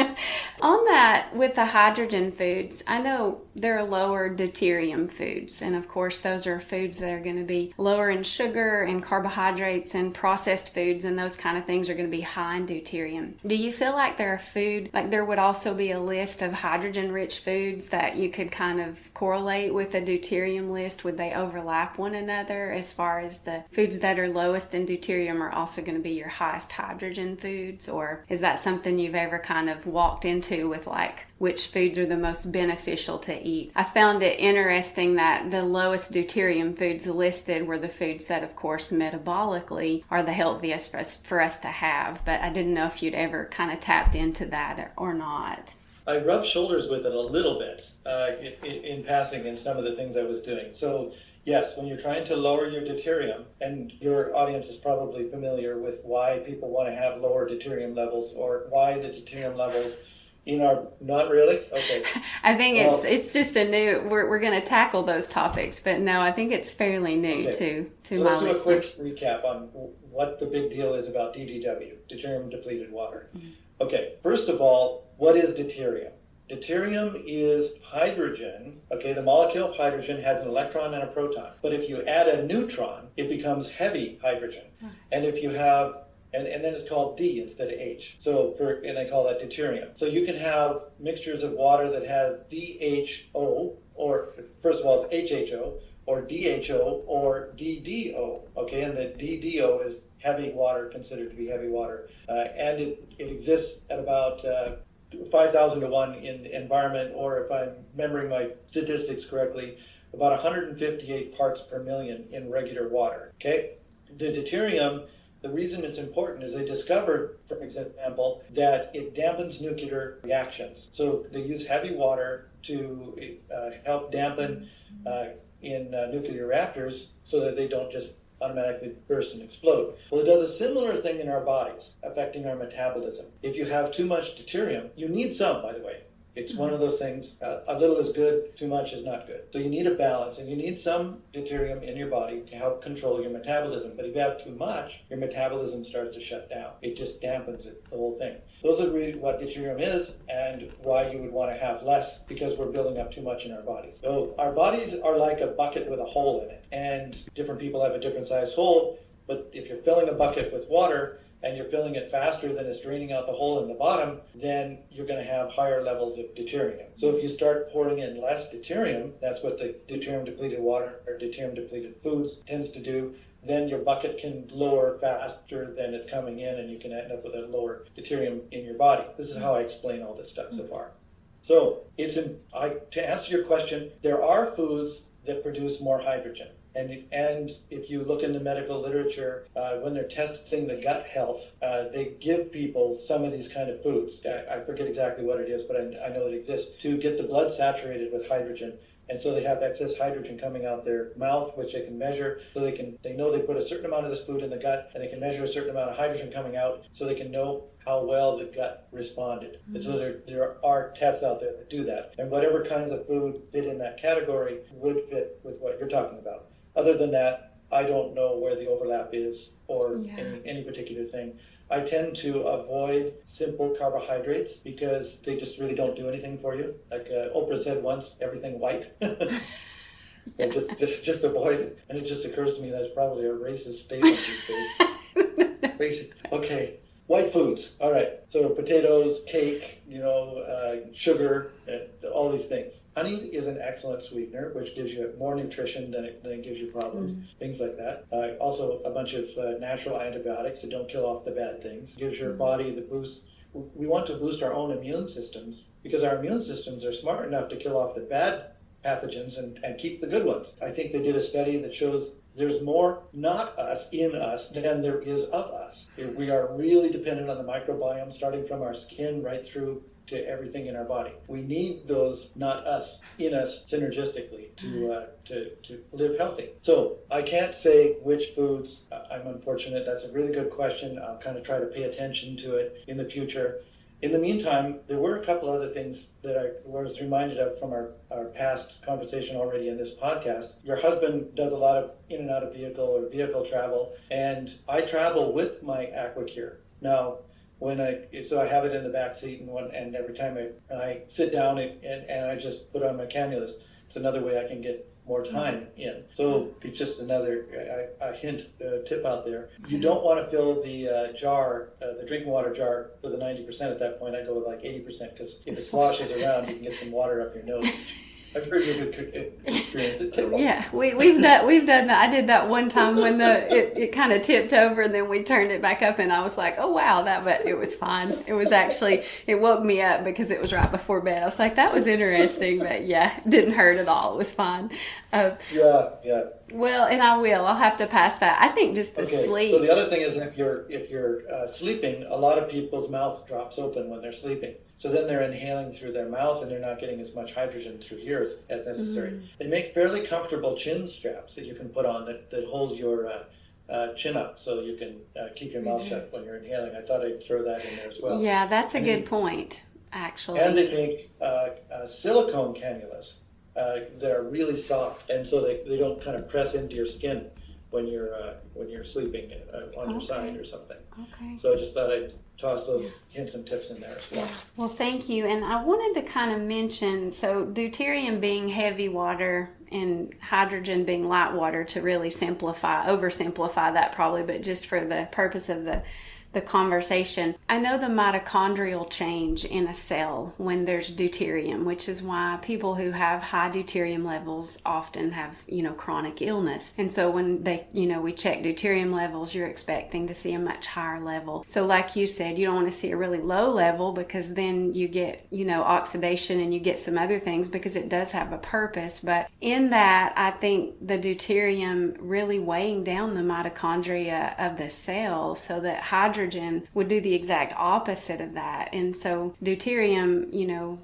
On that, with the hydrogen foods, I know there are lower deuterium foods, and of course those are foods that are going to be lower in sugar and carbohydrates, and processed foods and those kind of things are going to be high in deuterium. Do you feel like there would also be a list of hydrogen rich foods that you could kind of correlate with a deuterium list? Would they they overlap one another as far as the foods that are lowest in deuterium are also going to be your highest hydrogen foods? Or is that something you've ever kind of walked into with like which foods are the most beneficial to eat? I found it interesting that the lowest deuterium foods listed were the foods that, of course, metabolically are the healthiest for us to have. But I didn't know if you'd ever kind of tapped into that or not. I rubbed shoulders with it a little bit in passing in some of the things I was doing. So yes, when you're trying to lower your deuterium, and your audience is probably familiar with why people want to have lower deuterium levels or why the deuterium levels in our, not really? Okay. I think it's just a new, we're going to tackle those topics, but no, I think it's fairly new to so my let's listeners. do a quick recap on what the big deal is about DDW, deuterium depleted water. Mm-hmm. Okay, first of all, what is deuterium? Deuterium is hydrogen. Okay, the molecule of hydrogen has an electron and a proton. But if you add a neutron, it becomes heavy hydrogen. And if you have, and then it's called D instead of H. And they call that deuterium. So you can have mixtures of water that have DHO, or first of all, it's HHO, or DHO, or DDO. Okay, and the DDO is heavy water, considered to be heavy water. And it exists at about 5,000 to 1 in environment, or if I'm remembering my statistics correctly, about 158 parts per million in regular water. Okay? The deuterium, the reason it's important is they discovered, for example, that it dampens nuclear reactions. So they use heavy water to help dampen in nuclear reactors so that they don't just automatically burst and explode. Well, it does a similar thing in our bodies, affecting our metabolism. If you have too much deuterium, you need some, by the way. It's one of those things, a little is good, too much is not good. So you need a balance, and you need some deuterium in your body to help control your metabolism. But if you have too much, your metabolism starts to shut down. It just dampens it, the whole thing. Those are really what deuterium is and why you would want to have less, because we're building up too much in our bodies. So our bodies are like a bucket with a hole in it, and different people have a different size hole, but if you're filling a bucket with water, and you're filling it faster than it's draining out the hole in the bottom, then you're going to have higher levels of deuterium. So if you start pouring in less deuterium, that's what the deuterium depleted water or deuterium depleted foods tends to do, then your bucket can lower faster than it's coming in, and you can end up with a lower deuterium in your body. This is how I explain all this stuff so far. So to answer your question, there are foods that produce more hydrogen. And if you look in the medical literature, when they're testing the gut health, they give people some of these kind of foods. I forget exactly what it is, but I know it exists, to get the blood saturated with hydrogen. And so they have excess hydrogen coming out their mouth, which they can measure. So they know they put a certain amount of this food in the gut, and they can measure a certain amount of hydrogen coming out, so they can know how well the gut responded. Mm-hmm. And so there are tests out there that do that. And whatever kinds of food fit in that category would fit with what you're talking about. Other than that, I don't know where the overlap is or any particular thing. I tend to avoid simple carbohydrates because they just really don't do anything for you. Like Oprah said once, everything white. Just avoid it. And it just occurs to me that's probably a racist statement these days. Basic. Okay. White foods. All right. So potatoes, cake, sugar, all these things. Honey is an excellent sweetener, which gives you more nutrition than it gives you problems, things like that. Also, a bunch of natural antibiotics that don't kill off the bad things. Gives your body the boost. We want to boost our own immune systems because our immune systems are smart enough to kill off the bad pathogens and keep the good ones. I think they did a study that shows there's more not us in us than there is of us. We are really dependent on the microbiome, starting from our skin right through to everything in our body. We need those not us in us synergistically to live healthy. So I can't say which foods. I'm unfortunate. That's a really good question. I'll kind of try to pay attention to it in the future. In the meantime, there were a couple other things that I was reminded of from our past conversation already in this podcast. Your husband does a lot of in and out of vehicle travel, and I travel with my AquaCure. Now, so I have it in the back seat, and every time I sit down and I just put on my cannulas, it's another way I can get more time in. So it's just another tip out there. You don't want to fill the jar, the drinking water jar, with a 90% at that point. I go with like 80%, because if it sloshes around, you can get some water up your nose. I've heard you have good experience at tickle. Yeah, we've done that. I did that one time when it kind of tipped over, and then we turned it back up, and I was like, oh wow, but it was fine. It was actually, it woke me up because it was right before bed. I was like, that was interesting, but yeah, it didn't hurt at all. It was fine. Yeah. Well, and I'll have to pass that. I think just the sleep. So the other thing is, if you're sleeping, a lot of people's mouth drops open when they're sleeping. So then they're inhaling through their mouth, and they're not getting as much hydrogen through here as necessary. They make fairly comfortable chin straps that you can put on that hold your chin up, so you can keep your mouth shut when you're inhaling. I thought I'd throw that in there as well. Yeah, that's a good point, actually. And they make silicone cannulas that are really soft, and so they don't kind of press into your skin when you're sleeping on your side or something. Okay. So I just thought I'd toss those hints and tips in there as well. Well, thank you. And I wanted to kind of mention, so deuterium being heavy water and hydrogen being light water, to really oversimplify that probably, but just for the purpose of the conversation. I know the mitochondrial change in a cell when there's deuterium, which is why people who have high deuterium levels often have, chronic illness. And so when we check deuterium levels, you're expecting to see a much higher level. So like you said, you don't want to see a really low level, because then you get, oxidation, and you get some other things, because it does have a purpose. But in that, I think the deuterium really weighing down the mitochondria of the cell, so that hydrogen would do the exact opposite of that. And so deuterium,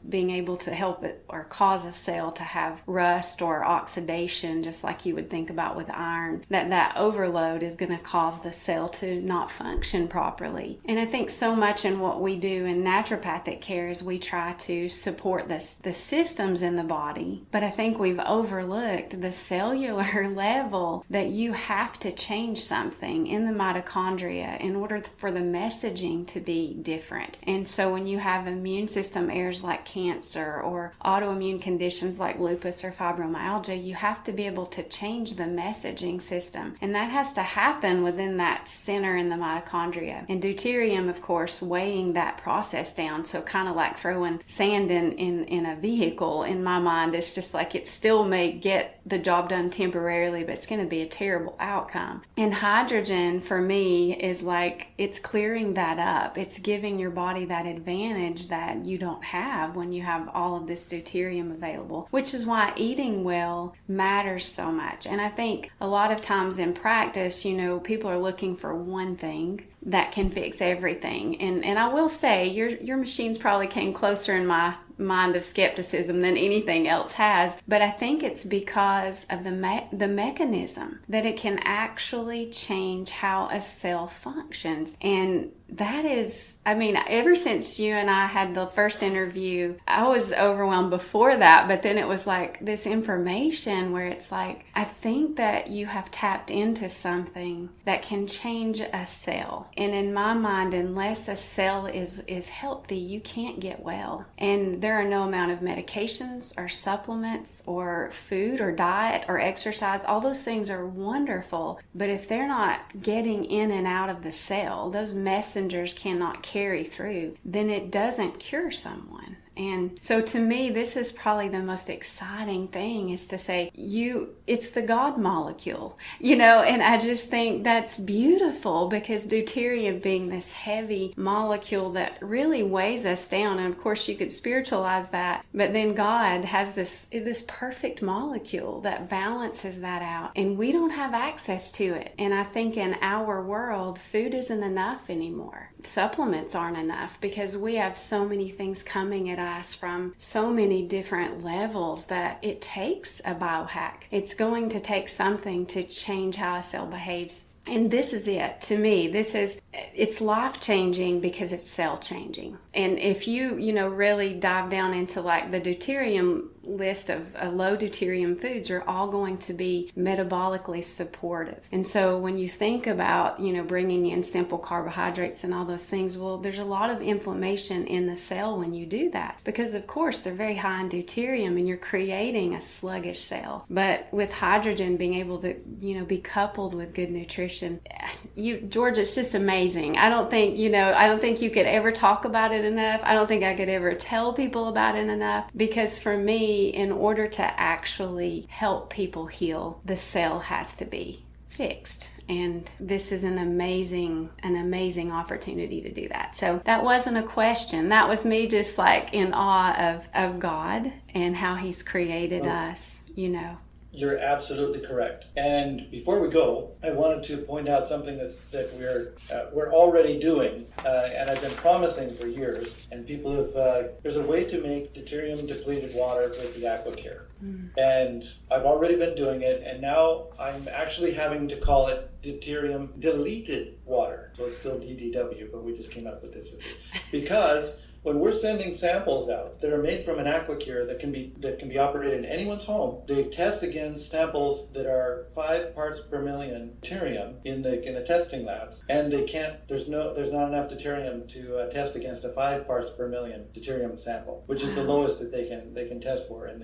being able to help it or cause a cell to have rust or oxidation, just like you would think about with iron, that overload is going to cause the cell to not function properly. And I think so much in what we do in naturopathic care is we try to support the systems in the body, but I think we've overlooked the cellular level, that you have to change something in the mitochondria in order for the messaging to be different. And so when you have immune system errors like cancer or autoimmune conditions like lupus or fibromyalgia, you have to be able to change the messaging system. And that has to happen within that center in the mitochondria. And deuterium, of course, weighing that process down. So kind of like throwing sand in a vehicle, in my mind, it's just like it still may get the job done temporarily, but it's going to be a terrible outcome. And hydrogen, for me, is like it's clearing that up. It's giving your body that advantage that you don't have when you have all of this deuterium available, which is why eating well matters so much. And I think a lot of times in practice, people are looking for one thing that can fix everything. And I will say, your machines probably came closer in my mind of skepticism than anything else has, but I think it's because of the mechanism that it can actually change how a cell functions. And that is, ever since you and I had the first interview, I was overwhelmed before that, but then it was like this information where it's like, I think that you have tapped into something that can change a cell. And in my mind, unless a cell is healthy, you can't get well. And there are no amount of medications or supplements or food or diet or exercise. All those things are wonderful, but if they're not getting in and out of the cell, those messengers cannot carry through, then it doesn't cure someone. And so to me, this is probably the most exciting thing, is to say, it's the God molecule, and I just think that's beautiful, because deuterium being this heavy molecule that really weighs us down, and of course you could spiritualize that, but then God has this perfect molecule that balances that out, and we don't have access to it. And I think in our world, food isn't enough anymore. Supplements aren't enough, because we have so many things coming at us from so many different levels that it takes a biohack. It's going to take something to change how a cell behaves. And this is it. To me, it's life-changing because it's cell-changing. And if you really dive down into like the deuterium list of low deuterium foods are all going to be metabolically supportive. And so when you think about, bringing in simple carbohydrates and all those things, well, there's a lot of inflammation in the cell when you do that, because of course they're very high in deuterium and you're creating a sluggish cell. But with hydrogen being able to, be coupled with good nutrition, George, it's just amazing. I don't think you could ever talk about it enough. I don't think I could ever tell people about it enough, because for me, me, in order to actually help people heal, the cell has to be fixed. And this is an amazing opportunity to do that. So that wasn't a question. That was me just like in awe of God and how He's created us, you know. You're absolutely correct. And before we go, I wanted to point out something that we're already doing, and I've been promising for years. And people have there's a way to make deuterium depleted water with the AquaCure, and I've already been doing it. And now I'm actually having to call it deuterium deleted water. So it's still DDW, but we just came up with this because when we're sending samples out that are made from an AquaCure that can be operated in anyone's home, they test against samples that are 5 parts per million deuterium in the testing labs, and they can't. There's not enough deuterium to test against a 5 parts per million deuterium sample, which is the lowest that they can test for in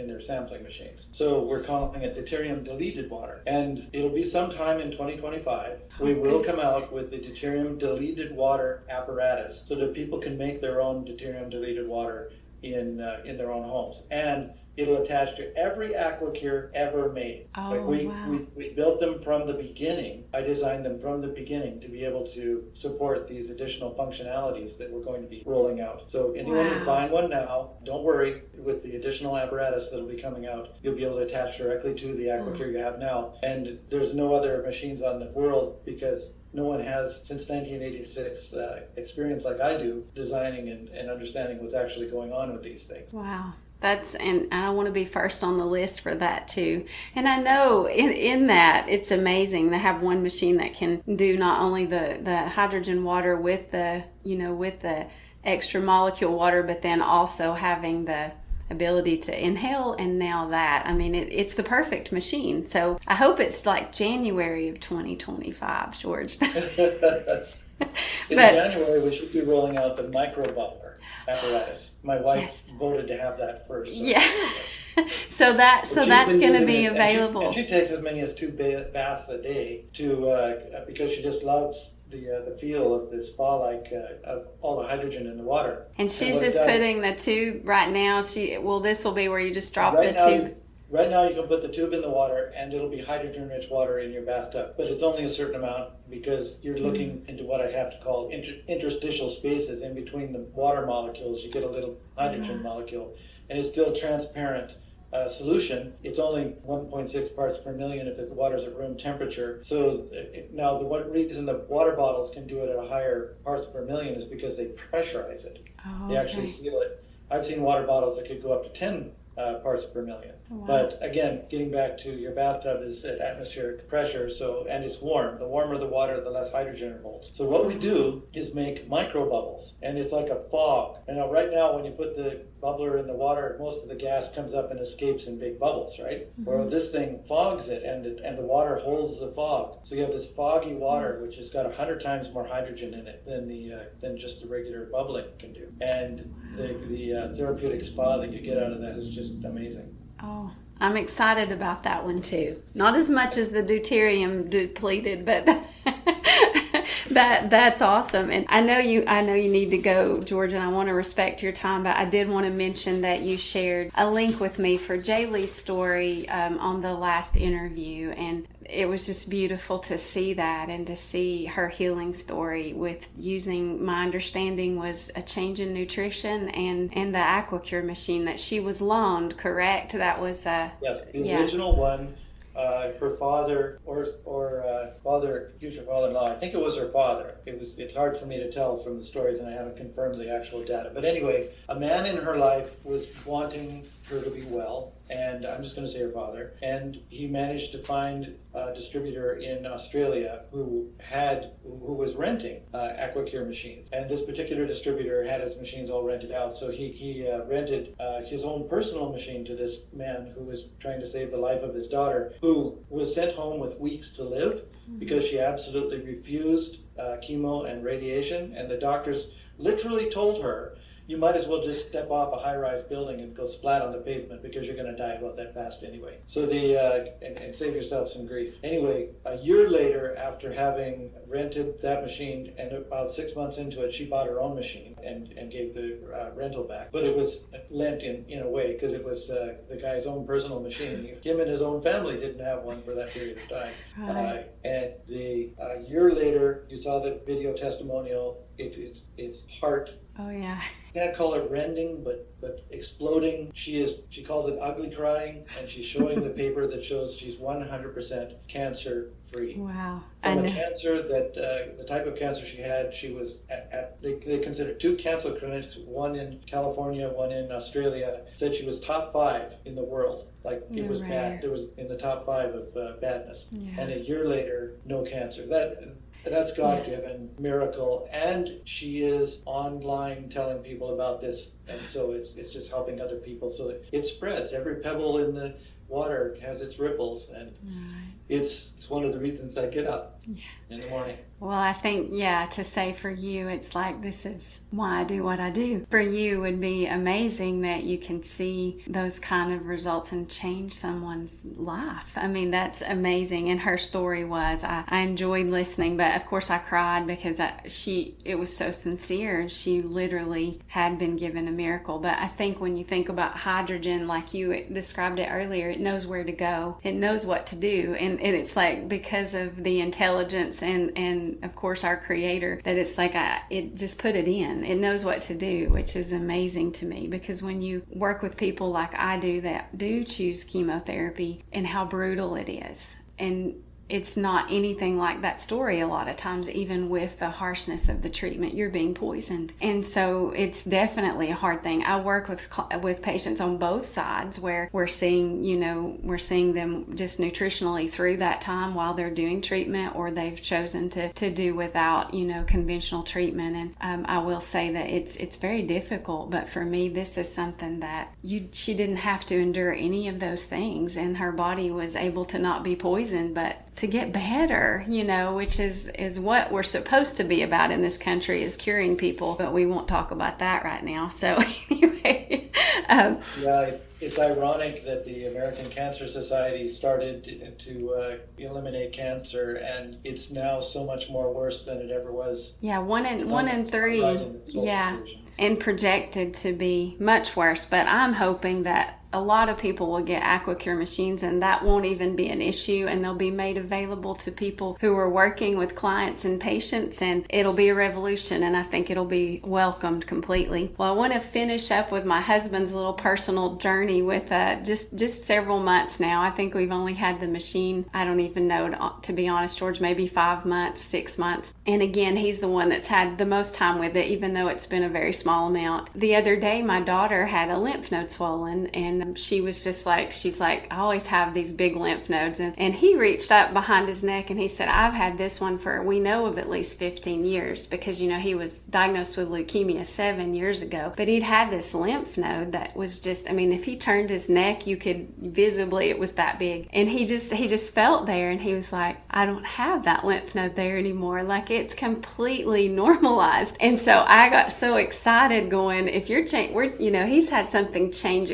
their sampling machines. So we're calling it deuterium deleted water, and it'll be sometime in 2025. We will come out with the deuterium deleted water apparatus so that people can make their own deuterium deleted water in their own homes, and it'll attach to every AquaCure ever made. We built them from the beginning. I designed them from the beginning to be able to support these additional functionalities that we're going to be rolling out. So anyone who's buying one now, don't worry. With the additional apparatus that'll be coming out, you'll be able to attach directly to the AquaCure you have now. And there's no other machines on the world, because no one has, since 1986, experience like I do, designing and understanding what's actually going on with these things. Wow. And I want to be first on the list for that too. And I know in that it's amazing to have one machine that can do not only the hydrogen water with the extra molecule water, but then also having the ability to inhale, and now that. I mean, it's the perfect machine. So I hope it's like January of 2025, George. In January, we should be rolling out the microbubbler apparatus. My wife voted to have that first. So yeah. so that's going to be available. And she takes as many as 2 baths a day because she just loves the feel of the spa-like of all the hydrogen in the water. And she's just putting the tube right now. This will be where you just drop the tube. Right now you can put the tube in the water and it'll be hydrogen-rich water in your bathtub. But it's only a certain amount, because you're looking into what I have to call interstitial spaces in between the water molecules. You get a little hydrogen molecule, and it's still transparent solution. It's only 1.6 parts per million if the water's at room temperature. So now the reason the water bottles can do it at a higher parts per million is because they pressurize it. They actually seal it. I've seen water bottles that could go up to 10 parts per million. Wow. But again, getting back to your bathtub is at atmospheric pressure, and it's warm. The warmer the water, the less hydrogen it holds. So what we do is make micro bubbles, and it's like a fog. And now, right now, when you put the bubbler in the water, most of the gas comes up and escapes in big bubbles, right? Well, this thing fogs it, and the water holds the fog. So you have this foggy water, which has got 100 times more hydrogen in it than just the regular bubbling can do. And the therapeutic spa that you get out of that is just amazing. Oh, I'm excited about that one too. Not as much as the deuterium depleted, but that's awesome. And I know you need to go, George, and I want to respect your time, but I did want to mention that you shared a link with me for Jaylee's story on the last interview, and it was just beautiful to see that and to see her healing story with using, my understanding was a change in nutrition and the AquaCure machine that she was loaned, correct? That was yes, the original one. Her father or future father-in-law, I think it was her father. It's hard for me to tell from the stories, and I haven't confirmed the actual data. But anyway, a man in her life was wanting her to be well, and I'm just going to say her father. And he managed to find a distributor in Australia who was renting AquaCure machines. And this particular distributor had his machines all rented out, so he rented his own personal machine to this man who was trying to save the life of his daughter, who was sent home with weeks to live because she absolutely refused chemo and radiation. And the doctors literally told her, you might as well just step off a high-rise building and go splat on the pavement because you're going to die about that fast anyway. So and save yourself some grief. Anyway, a year later, after having rented that machine, and about 6 months into it, she bought her own machine and gave the rental back. But it was lent in a way because it was the guy's own personal machine. Him and his own family didn't have one for that period of time. And the year later, you saw the video testimonial. It's heart. Oh yeah. Can't call it rending, but exploding. She calls it ugly crying, and she's showing the paper that shows she's 100% cancer free. Wow. From a cancer that the type of cancer she had, she was they considered 2 cancer clinics, one in California, one in Australia, said she was top 5 in the world. Like it was bad. It was in the top 5 of badness. Yeah. And a year later, no cancer. That's God-given miracle, and she is online telling people about this, and so it's just helping other people so that it spreads. Every pebble in the water has its ripples, and it's one of the reasons I get up in the morning. Well, I think, to say for you, it's like this is why I do what I do. For you, would be amazing that you can see those kind of results and change someone's life. I mean, that's amazing. And her story was, I enjoyed listening, but of course I cried because it was so sincere. She literally had been given a miracle. But I think when you think about hydrogen, like you described it earlier, it knows where to go. It knows what to do. And it's like because of the intelligence and of course our creator, that it's like it just put it in. It knows what to do, which is amazing to me, because when you work with people like I do that do choose chemotherapy and how brutal it is, and it's not anything like that story a lot of times, even with the harshness of the treatment. You're being poisoned. And so it's definitely a hard thing. I work with patients on both sides where we're seeing them just nutritionally through that time while they're doing treatment, or they've chosen to do without, conventional treatment. And I will say that it's very difficult, but for me, this is something that she didn't have to endure any of those things, and her body was able to not be poisoned, but to get better, which is what we're supposed to be about in this country, is curing people, but we won't talk about that right now. So anyway. It's ironic that the American Cancer Society started to eliminate cancer, and it's now so much more worse than it ever was. Yeah, one in 3. Yeah, and projected to be much worse. But I'm hoping that a lot of people will get AquaCure machines, and that won't even be an issue, and they'll be made available to people who are working with clients and patients, and it'll be a revolution, and I think it'll be welcomed completely. Well, I want to finish up with my husband's little personal journey with just several months now. I think we've only had the machine, I don't even know, to be honest, George, maybe 5 months, 6 months. And again, he's the one that's had the most time with it, even though it's been a very small amount. The other day, my daughter had a lymph node swollen, and she was just like, she's like, I always have these big lymph nodes. And he reached up behind his neck and he said, I've had this one we know of at least 15 years, because, he was diagnosed with leukemia 7 years ago. But he'd had this lymph node that was just, if he turned his neck, you could visibly, it was that big. And he just felt there, and he was like, I don't have that lymph node there anymore. Like, it's completely normalized. And so I got so excited going, if you're he's had something change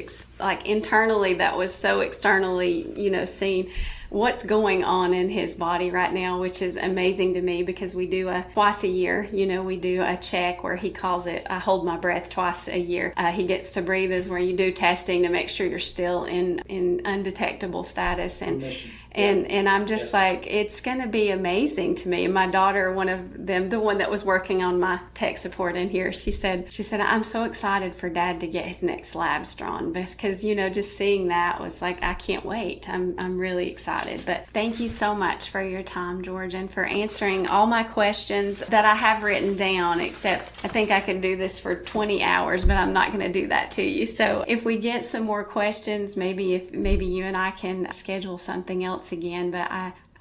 internally that was so externally, seen. What's going on in his body right now, which is amazing to me, because we do twice a year, we do a check where he calls it, I hold my breath twice a year. He gets to breathe is where you do testing to make sure you're still in undetectable status. And I'm just like, it's going to be amazing to me. And my daughter, one of them, the one that was working on my tech support in here, she said, I'm so excited for Dad to get his next labs drawn, because, just seeing that was like, I can't wait. I'm really excited. But thank you so much for your time, George, and for answering all my questions that I have written down, except I think I could do this for 20 hours, but I'm not going to do that to you. So if we get some more questions, maybe you and I can schedule something else again. But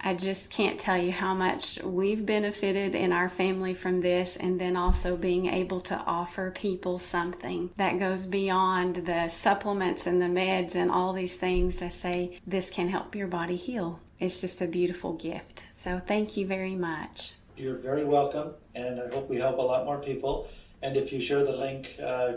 I just can't tell you how much we've benefited in our family from this, and then also being able to offer people something that goes beyond the supplements and the meds and all these things, to say this can help your body heal. It's just a beautiful gift. So thank you very much. You're very welcome, and I hope we help a lot more people. And if you share the link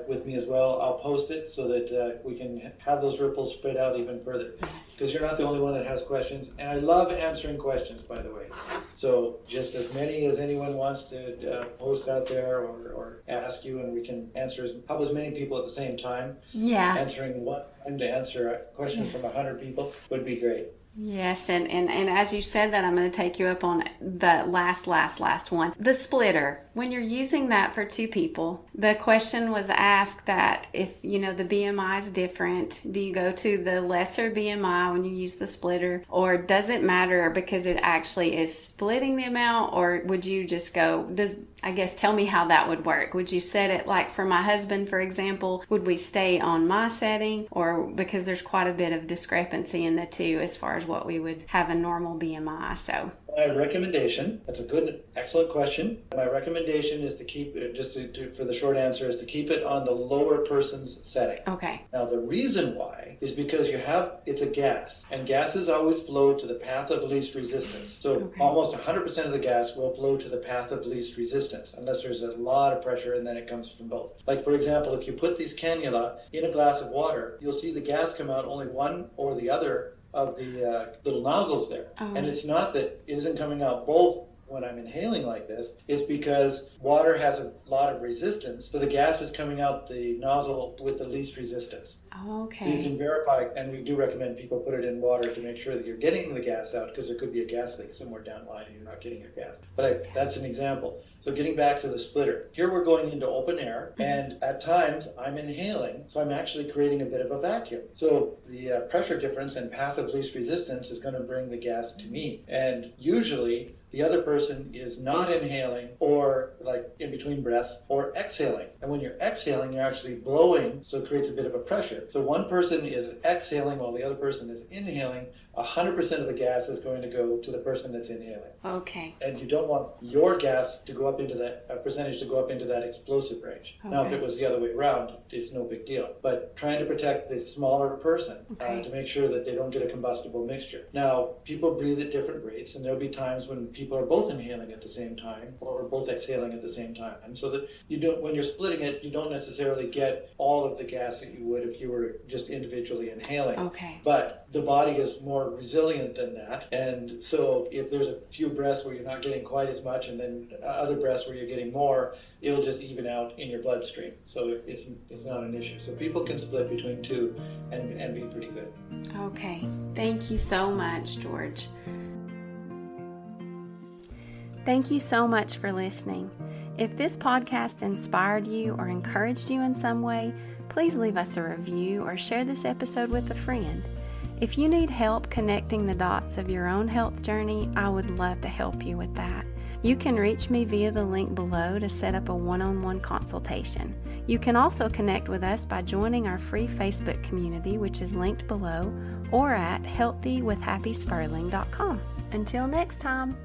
with me as well, I'll post it so that we can have those ripples spread out even further. Because you're not the only one that has questions. And I love answering questions, by the way. So just as many as anyone wants to post out there or ask you, and we can answer as many people at the same time. Yeah. Answering one time to answer questions from 100 people would be great. Yes, and as you said that, I'm going to take you up on the last one. The splitter. When you're using that for two people, the question was asked that if, the BMI is different, do you go to the lesser BMI when you use the splitter, or does it matter because it actually is splitting the amount, or would you just go, tell me how that would work. Would you set it, like for my husband, for example, would we stay on my setting, or because there's quite a bit of discrepancy in the two as far as what we would have a normal BMI, so. My recommendation, that's a good, excellent question. My recommendation is to keep it, for the short answer, is to keep it on the lower person's setting. Okay. Now the reason why is because it's a gas, and gases always flow to the path of least resistance. So almost 100% of the gas will flow to the path of least resistance, unless there's a lot of pressure, and then it comes from both. Like for example, if you put these cannula in a glass of water, you'll see the gas come out only one or the other of the little nozzles there. And it's not that it isn't coming out both when I'm inhaling like this. It's because water has a lot of resistance, so the gas is coming out the nozzle with the least resistance. Okay. So you can verify, and we do recommend people put it in water to make sure that you're getting the gas out, because there could be a gas leak somewhere down the line and you're not getting your gas. But that's an example. So getting back to the splitter, here we're going into open air, and at times I'm inhaling, so I'm actually creating a bit of a vacuum. So the pressure difference and path of least resistance is going to bring the gas to me. And usually the other person is not inhaling, or like in between breaths, or exhaling. And when you're exhaling, you're actually blowing, so it creates a bit of a pressure. So one person is exhaling while the other person is inhaling. 100% of the gas is going to go to the person that's inhaling. Okay. And you don't want your gas to go up into that percentage to go up into that explosive range. Okay. Now, if it was the other way around, it's no big deal. But trying to protect the smaller person to make sure that they don't get a combustible mixture. Now, people breathe at different rates, and there'll be times when people are both inhaling at the same time, or both exhaling at the same time. And so that when you're splitting it, you don't necessarily get all of the gas that you would if you were just individually inhaling. Okay. But the body is more resilient than that, and so if there's a few breaths where you're not getting quite as much, and then other breaths where you're getting more, it'll just even out in your bloodstream. So it's not an issue. So people can split between two and be pretty good. Okay, thank you so much, George. Thank you so much for listening. If this podcast inspired you or encouraged you in some way, please leave us a review or share this episode with a friend. If you need help connecting the dots of your own health journey, I would love to help you with that. You can reach me via the link below to set up a one-on-one consultation. You can also connect with us by joining our free Facebook community, which is linked below, or at healthywithhappyspurling.com. Until next time.